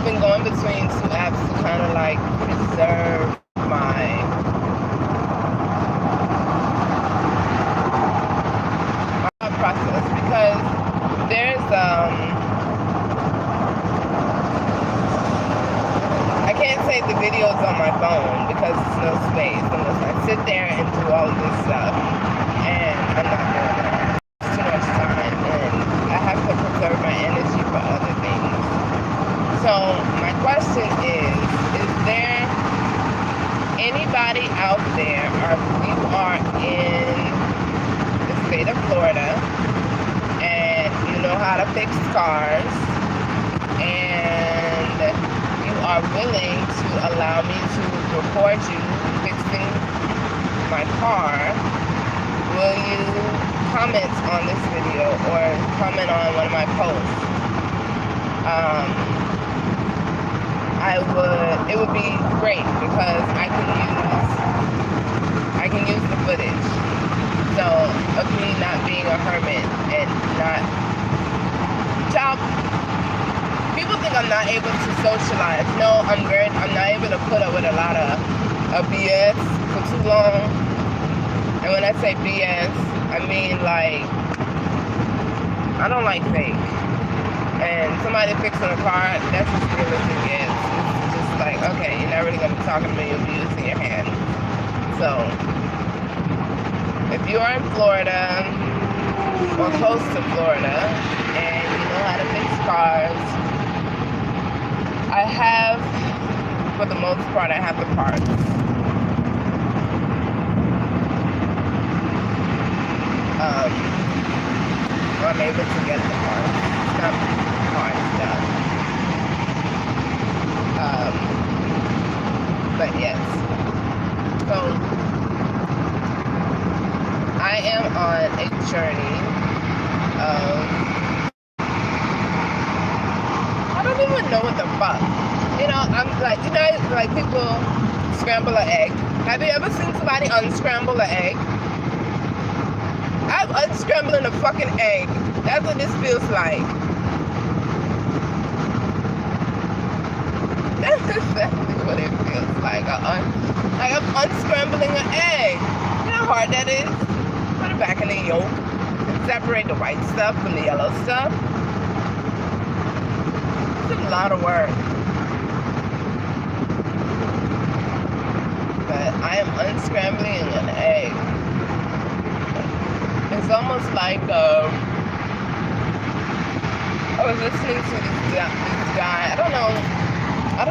been going between two apps to kind of like preserve my process, because there's I can't save the videos on my phone because there's no space unless I sit there and do all of this stuff, and I'm not doing that. It's too much time, and I have to preserve my energy for other things. So my question is there anybody out there, or if you are in the state of Florida and you know how to fix cars, and you are willing to allow me to record you fixing my car, will you comment on this video or comment on one of my posts? It would be great, because I can use the footage. So, of me not being a hermit and not, child, people think I'm not able to socialize. No, I'm not able to put up with a lot of BS for too long. And when I say BS, I mean like, I don't like fake. And somebody fixing a car, that's as real as it gets. It's just like, okay, you're not really going to be talking to me, you'll be using your hand. So, if you are in Florida, or close to Florida, and you know how to fix cars, I have, for the most part, I have the parts. I'm able to get the parts. It's not hard stuff. But yes. So, I am on a journey of, I don't even know what the fuck. You know, I'm like, you know, like people scramble an egg. Have you ever seen somebody unscramble an egg? I'm unscrambling a fucking egg. That's what this feels like. That's exactly what it feels like. I'm unscrambling an egg. You know how hard that is? Put it back in the yolk and separate the white stuff from the yellow stuff. It's a lot of work. But I am unscrambling an egg. It's almost like I was listening to this guy. I don't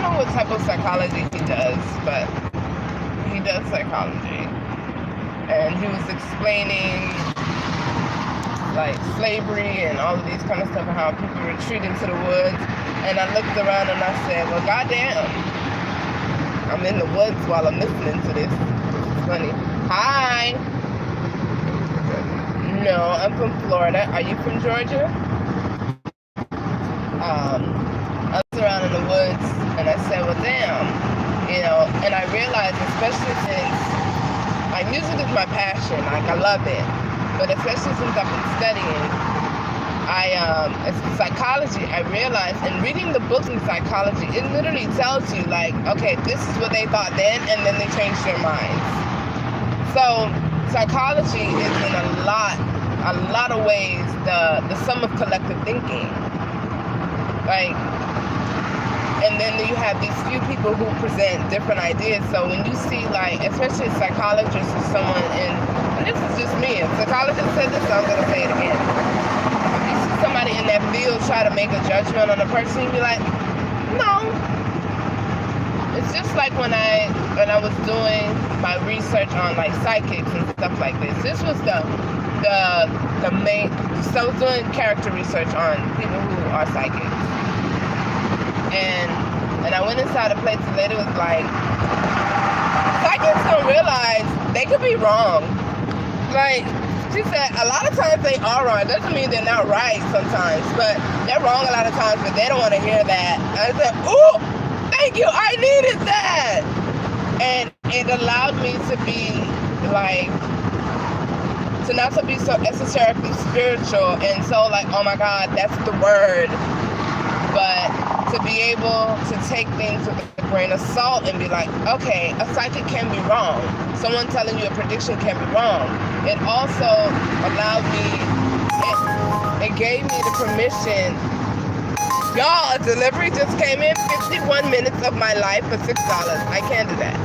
know what type of psychology he does, but he does psychology, and he was explaining like slavery and all of these kind of stuff, and how people retreat into the woods. And I looked around and I said, well, goddamn, I'm in the woods while I'm listening to this. It's funny. Hi. No, I'm from Florida. Are you from Georgia? I was around in the woods, and I said, well, damn, you know, and I realized, especially since music is my passion, like, I love it, but especially since I've been studying, it's psychology, I realized, and reading the books in psychology, it literally tells you, like, okay, this is what they thought then, and then they changed their minds. So, psychology is in a lot of ways the sum of collective thinking. Like, and then you have these few people who present different ideas. So when you see, like, especially a psychologist or someone and this is just me, if a psychologist said this, I'm gonna say it again. If you see somebody in that field try to make a judgment on a person, you'd be like, no. It's just like when I was doing my research on like psychics and stuff like this. This was the main. So I was doing character research on people who are psychics, and I went inside a place and the lady was like, psychics don't realize they could be wrong. Like, she said a lot of times they are wrong. It doesn't mean they're not right sometimes, but they're wrong a lot of times, but they don't want to hear that. And I said, ooh, thank you, I needed that. And it allowed me to be like, to not to be so esoterically spiritual and so like, oh my God, that's the word. But to be able to take things with a grain of salt and be like, okay, a psychic can be wrong. Someone telling you a prediction can be wrong. It also allowed me, it gave me the permission. Y'all, a delivery just came in, 51 minutes of my life for $6. I can't do that.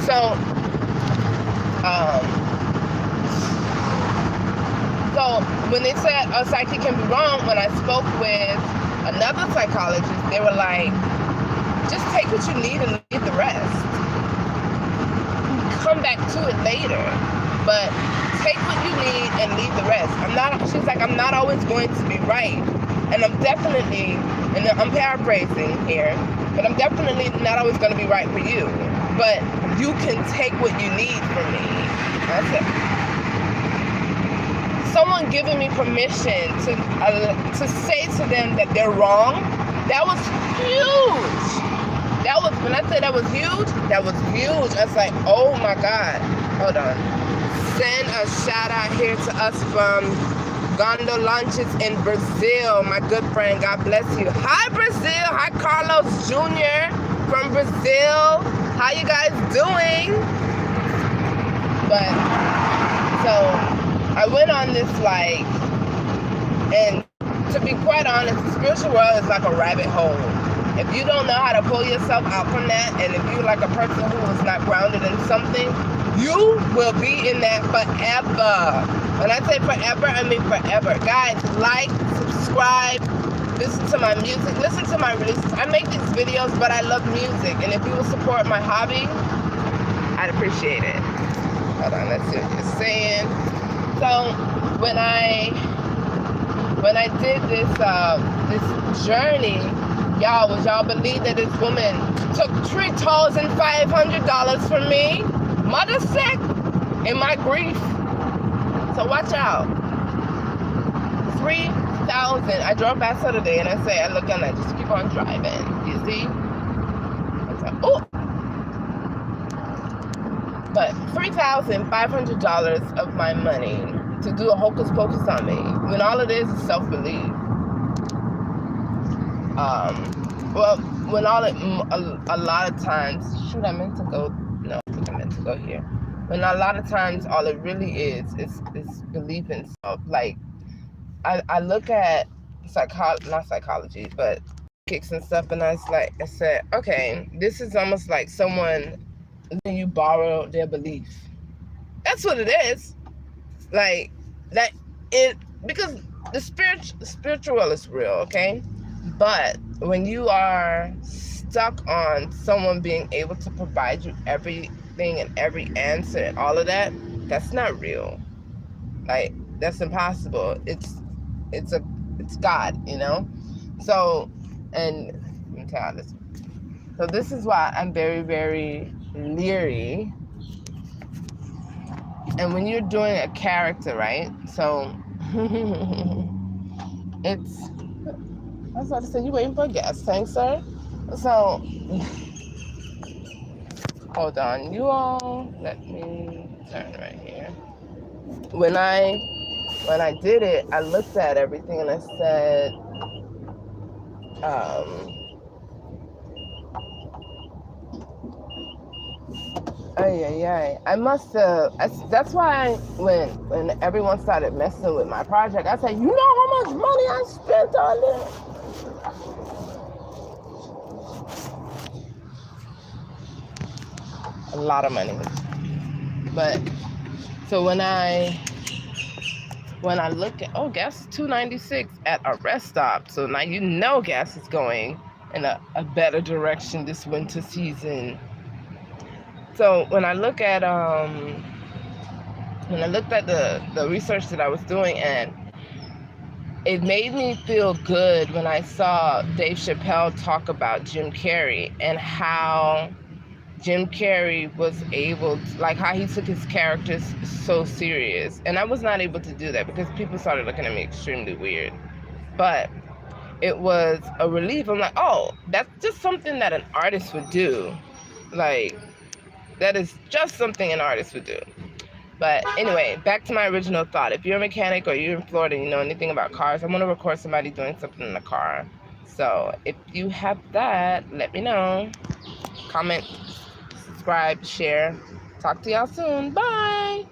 So when they said a psychic can be wrong, when I spoke with another psychologist, they were like, just take what you need and leave the rest. Come back to it later, but take what you need and leave the rest. She's like, I'm not always going to be right. And I'm definitely, and I'm paraphrasing here, but I'm definitely not always going to be right for you. But you can take what you need from me. That's it. Someone giving me permission to say to them that they're wrong, that was huge. That was, when I said that was huge, that was huge. I was like, oh my God. Hold on. Send a shout out here to us from Gondo Lunches in Brazil. My good friend, God bless you. Hi Brazil. Hi Carlos Jr. from Brazil. How you guys doing? But, so, I went on this and to be quite honest, the spiritual world is like a rabbit hole. If you don't know how to pull yourself out from that, and if you're like a person who is not grounded in something, you will be in that forever. When I say forever, I mean forever. Guys, like, subscribe, listen to my music, listen to my releases. I make these videos, but I love music, and if you will support my hobby, I'd appreciate it. Hold on, let's see what you're saying. So when I did this journey, y'all, would y'all believe that this woman took $3,500 from me? Mother sick in my grief. So watch out. 3,000. I drove past her today and I look and I just keep on driving. You see? Oh. But $3,500 of my money to do a hocus pocus on me, when all it is self-belief. Well, when a lot of times, shoot, I meant to go, no, I think I meant to go here. When a lot of times all it really is belief in self. Like, I look at not psychology, but kicks and stuff, and I said, okay, this is almost like someone, then you borrow their belief. That's what it is. Like that, because the spiritual world is real, okay? But when you are stuck on someone being able to provide you everything and every answer and all of that, that's not real. Like, that's impossible. It's God, you know? So, and let me tell you this. So this is why I'm very, very leery. And when you're doing a character, right? So it's, I was about to say, you waiting for a gas tank, sir? So hold on, you all, let me turn right here. When I did it, I looked at everything and I said, I must have, that's why when everyone started messing with my project, I said, you know how much money I spent on this? A lot of money. But, so when I look at, oh, gas is $2.96 at a rest stop. So now you know gas is going in a better direction this winter season. So when I look at the research that I was doing, and it made me feel good when I saw Dave Chappelle talk about Jim Carrey and how Jim Carrey was able to, like, how he took his characters so serious. And I was not able to do that because people started looking at me extremely weird. But it was a relief. I'm like, oh, that's just something that an artist would do. Like, that is just something an artist would do. But anyway, back to my original thought. If you're a mechanic or you're in Florida and you know anything about cars, I'm going to record somebody doing something in the car. So if you have that, let me know. Comment, subscribe, share. Talk to y'all soon. Bye.